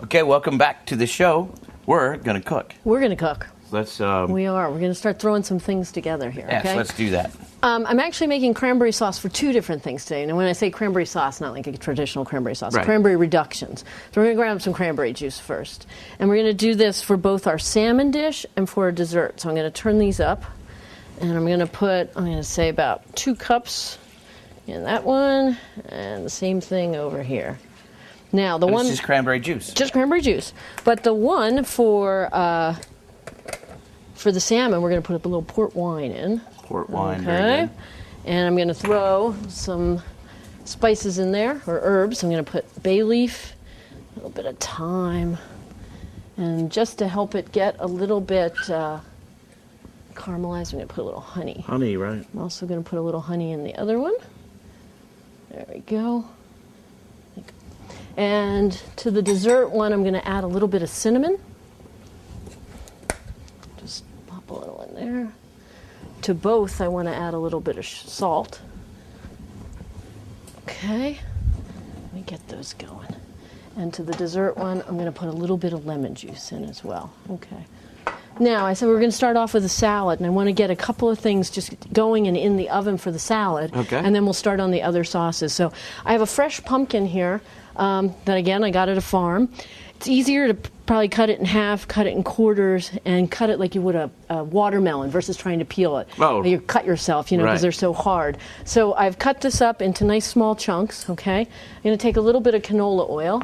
Okay, welcome back to the show. We're going to cook. We're going to cook. Let's. We are. We're going to start throwing some things together here. Yes, okay? let's do that. I'm actually making cranberry sauce for two different things today. And when I say cranberry sauce, not like a traditional cranberry sauce, Right. Cranberry reductions. So we're going to grab some cranberry juice first. And we're going to do this for both our salmon dish and for a dessert. So I'm going to turn these up. And I'm going to say about 2 cups in that one. And the same thing over here. Now, the one... It's just cranberry juice. Just cranberry juice. But the one for the salmon, we're going to put a little port wine in. Port wine, Okay. very good. And I'm going to throw some spices in there, or herbs. I'm going to put bay leaf, a little bit of thyme, and just to help it get a little bit caramelized, I'm going to put a little honey. Honey, right. I'm also going to put a little honey in the other one. There we go. And to the dessert one, I'm going to add a little bit of cinnamon. Just pop a little in there. To both, I want to add a little bit of salt. Okay, let me get those going. And to the dessert one, I'm going to put a little bit of lemon juice in as well. Okay. Now, I said we're going to start off with a salad, and I want to get a couple of things just going and in the oven for the salad. Okay. And then we'll start on the other sauces. So I have a fresh pumpkin here that, again, I got at a farm. It's easier to probably cut it in half, cut it in quarters, and cut it like you would a watermelon versus trying to peel it. Oh. You cut yourself, because Right. they're so hard. So I've cut this up into nice small chunks, okay? I'm going to take a little bit of canola oil.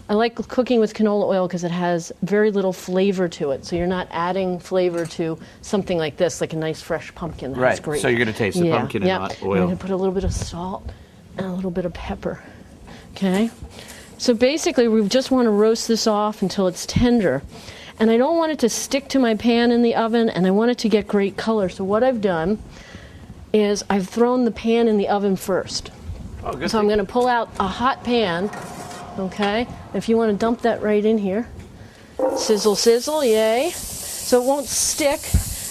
I like cooking with canola oil because it has very little flavor to it. So you're not adding flavor to something like this, like a nice fresh pumpkin. That's Right, great. so you're going to taste the pumpkin and not I'm oil. going to put a little bit of salt and a little bit of pepper, okay? So basically, we just want to roast this off until it's tender. And I don't want it to stick to my pan in the oven, and I want it to get great color. So what I've done is I've thrown the pan in the oven first. Oh, good. So I'm going to pull out a hot pan, okay? If you want to dump that right in here. Sizzle, sizzle, yay. So it won't stick,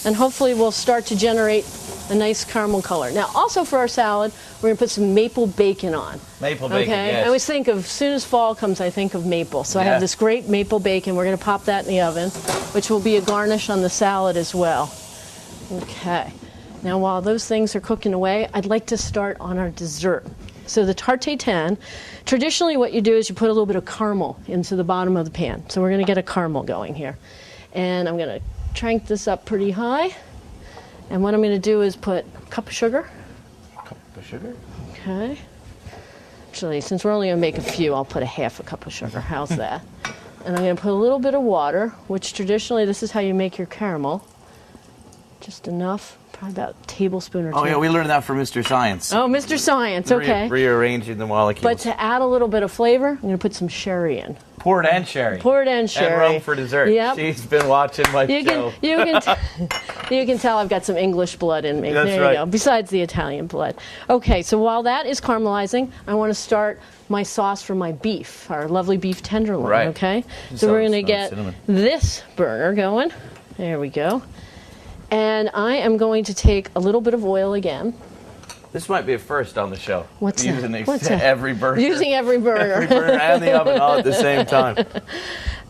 and hopefully we'll start to generate a nice caramel color. Now, also for our salad, we're going to put some maple bacon on. Maple bacon, okay? yes. I always think of, as soon as fall comes, I think of maple. So I have this great maple bacon. We're going to pop that in the oven, which will be a garnish on the salad as well. Okay. Now, while those things are cooking away, I'd like to start on our dessert. So the tarte tatin, traditionally what you do is you put a little bit of caramel into the bottom of the pan. So we're going to get a caramel going here. And I'm going to crank this up pretty high. And what I'm going to do is put a cup of sugar. Cup of sugar? Okay. Actually, since we're only going to make a few, I'll put a half a cup of sugar. How's that? And I'm going to put a little bit of water, which traditionally this is how you make your caramel. Just enough, probably about a tablespoon or two. Oh, yeah, we learned that from Mr. Science. Oh, Mr. Science, okay. Rearranging the molecules. But to add a little bit of flavor, I'm going to put some sherry in. Port and sherry. Port and sherry. And rum for dessert. Yep. She's been watching my show. You can tell I've got some English blood in me. That's there right. you go, besides the Italian blood. Okay, so while that is caramelizing, I want to start my sauce for my beef, our lovely beef tenderloin, Right. okay? So we're going to get cinnamon. this burner going. There we go. And I am going to take a little bit of oil again. This might be a first on the show. What's that? Using What's that? every burner. Using every burner. Every burner and the oven all at the same time.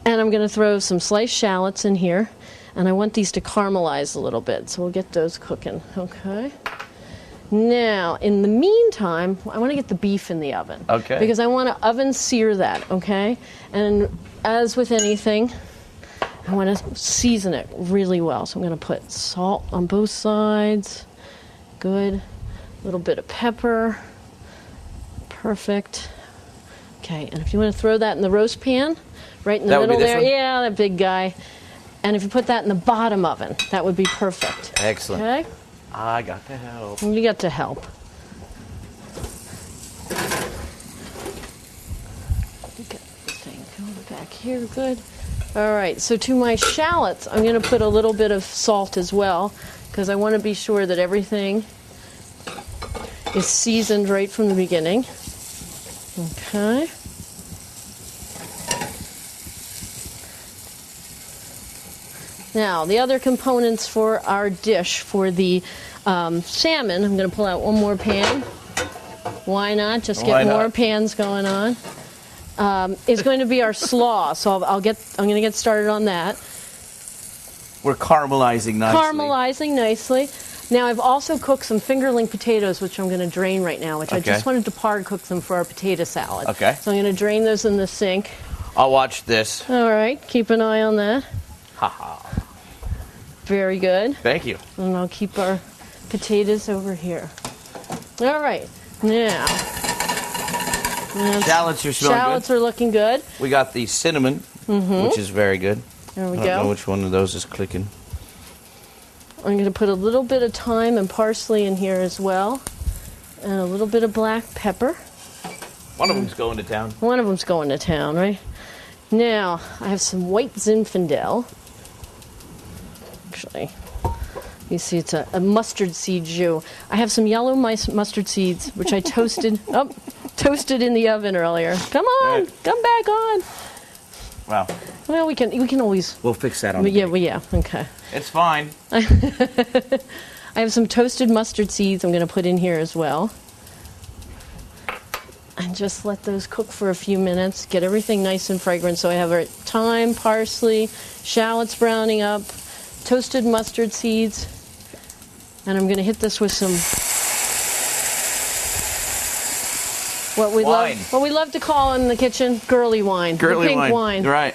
And I'm going to throw some sliced shallots in here. And I want these to caramelize a little bit, so we'll get those cooking. Okay. Now, in the meantime, I want to get the beef in the oven. Okay. Because I want to oven sear that, okay? And as with anything, I want to season it really well. So I'm going to put salt on both sides. Good. A little bit of pepper. Perfect. Okay, and if you want to throw that in the roast pan, right in the middle there. One? Yeah, that big guy. And if you put that in the bottom oven, that would be perfect. Excellent. Okay? I got to help. You got to help. Get this thing going back here. Good. All right, so to my shallots, I'm going to put a little bit of salt as well, because I want to be sure that everything is seasoned right from the beginning. Okay. Now, the other components for our dish, for the salmon, I'm going to pull out one more pan. Why not? Just get more pans going on. is going to be our slaw. So I'm going to get started on that. We're caramelizing nicely. Caramelizing nicely. Now I've also cooked some fingerling potatoes, which I'm going to drain right now, which I just wanted to par cook them for our potato salad. Okay. So I'm going to drain those in the sink. I'll watch this. All right, keep an eye on that. Haha. Very good. Thank you. And I'll keep our potatoes over here. All right, now. Shallots are smelling Shallots good. are looking good. We got the cinnamon, which is very good. There we I go. don't know which one of those is clicking. I'm going to put a little bit of thyme and parsley in here as well. And a little bit of black pepper. One of them's going to town. One of them's going to town, right? Now, I have some white Zinfandel. Actually, you see it's a mustard seed jus. I have some yellow mustard seeds, which I toasted toasted in the oven earlier. Come on, Right. come back on. Wow. Well, we can always... We'll fix that on the Yeah, okay. It's fine. I have some toasted mustard seeds I'm going to put in here as well. And just let those cook for a few minutes. Get everything nice and fragrant. So I have our thyme, parsley, shallots browning up, toasted mustard seeds. And I'm going to hit this with some... What we love to call in the kitchen, girly wine. Girly the pink wine. Right.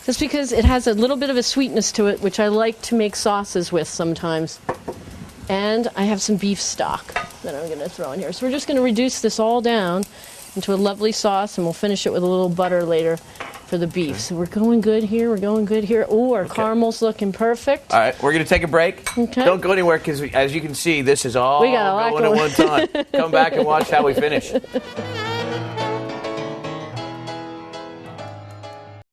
Just because it has a little bit of a sweetness to it, which I like to make sauces with sometimes. And I have some beef stock that I'm going to throw in here. So we're just going to reduce this all down into a lovely sauce, and we'll finish it with a little butter later for the beef. So we're going good here. We're going good here. Oh, our caramel's looking perfect. All right, we're going to take a break. Okay. Don't go anywhere because, as you can see, this is all We got a lot going at one time. Come back and watch how we finish.